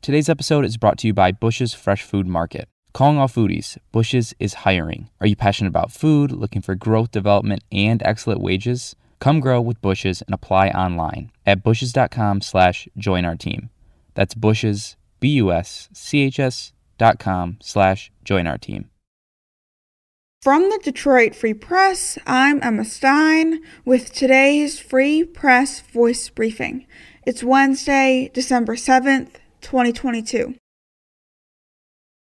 Today's episode is brought to you by Bush's Fresh Food Market. Calling all foodies, Bush's is hiring. Are you passionate about food, looking for growth, development, and excellent wages? Come grow with Bush's and apply online at bushes.com/join our team. That's Bush's, BUSCHS.com/join our team. From the Detroit Free Press, I'm Emma Stein with today's Free Press Voice Briefing. It's Wednesday, December 7th, 2022.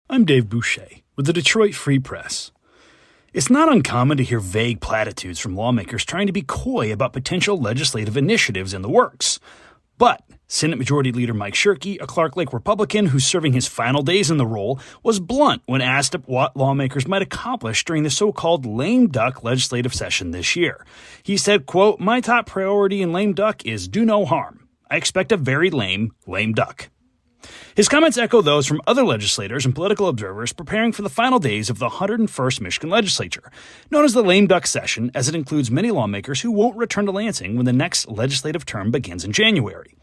I'm Dave Boucher with the Detroit Free Press. It's not uncommon to hear vague platitudes from lawmakers trying to be coy about potential legislative initiatives in the works. But Senate Majority Leader Mike Shirkey, a Clark Lake Republican who's serving his final days in the role, was blunt when asked what lawmakers might accomplish during the so-called lame duck legislative session this year. He said, quote, "My top priority in lame duck is do no harm. I expect a very lame duck." His comments echo those from other legislators and political observers preparing for the final days of the 101st Michigan legislature, known as the lame duck session, as it includes many lawmakers who won't return to Lansing when the next legislative term begins in January.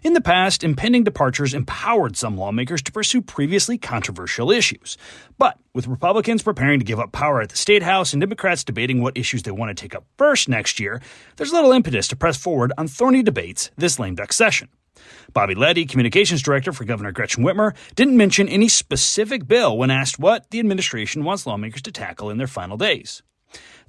In the past, impending departures empowered some lawmakers to pursue previously controversial issues. But with Republicans preparing to give up power at the State House and Democrats debating what issues they want to take up first next year, there's little impetus to press forward on thorny debates this lame duck session. Bobby Leddy, communications director for Governor Gretchen Whitmer, didn't mention any specific bill when asked what the administration wants lawmakers to tackle in their final days.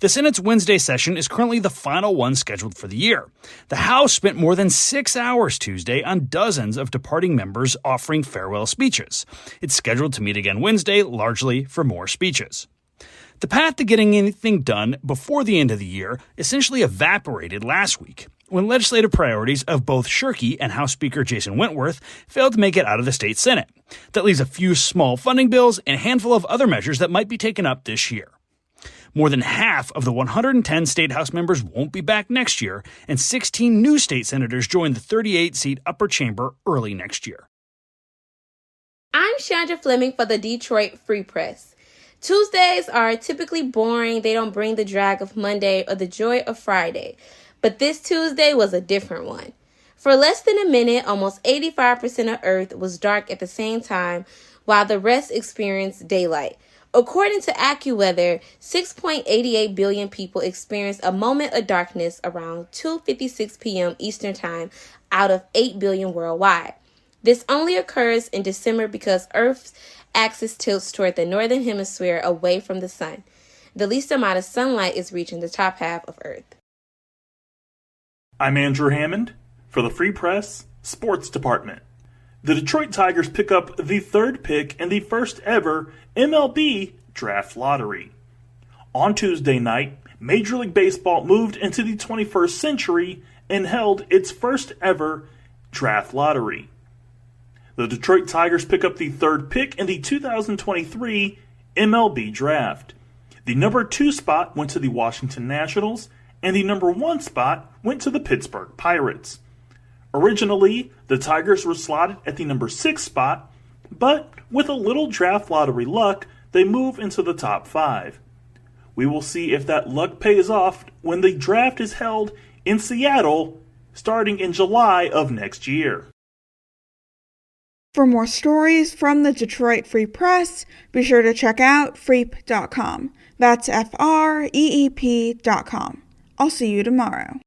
The Senate's Wednesday session is currently the final one scheduled for the year. The House spent more than 6 hours Tuesday on dozens of departing members offering farewell speeches. It's scheduled to meet again Wednesday, largely for more speeches. The path to getting anything done before the end of the year essentially evaporated last week, when legislative priorities of both Shirkey and House Speaker Jason Wentworth failed to make it out of the state Senate. That leaves a few small funding bills and a handful of other measures that might be taken up this year. More than half of the 110 state House members won't be back next year, and 16 new state senators join the 38-seat upper chamber early next year. I'm Chandra Fleming for the Detroit Free Press. Tuesdays are typically boring. They don't bring the drag of Monday or the joy of Friday. But this Tuesday was a different one. For less than a minute, almost 85% of Earth was dark at the same time, while the rest experienced daylight. According to AccuWeather, 6.88 billion people experienced a moment of darkness around 2:56 p.m. Eastern Time out of 8 billion worldwide. This only occurs in December because Earth's axis tilts toward the northern hemisphere away from the sun. The least amount of sunlight is reaching the top half of Earth. I'm Andrew Hammond for the Free Press Sports Department. The Detroit Tigers pick up the third pick in the first ever MLB Draft Lottery. On Tuesday night, Major League Baseball moved into the 21st century and held its first ever Draft Lottery. The Detroit Tigers pick up the third pick in the 2023 MLB Draft. The number 2 spot went to the Washington Nationals, and the number 1 spot went to the Pittsburgh Pirates. Originally, the Tigers were slotted at the number 6 spot, but with a little draft lottery luck, they move into the top 5. We will see if that luck pays off when the draft is held in Seattle starting in July of next year. For more stories from the Detroit Free Press, be sure to check out freep.com. That's FREEP.com. I'll see you tomorrow.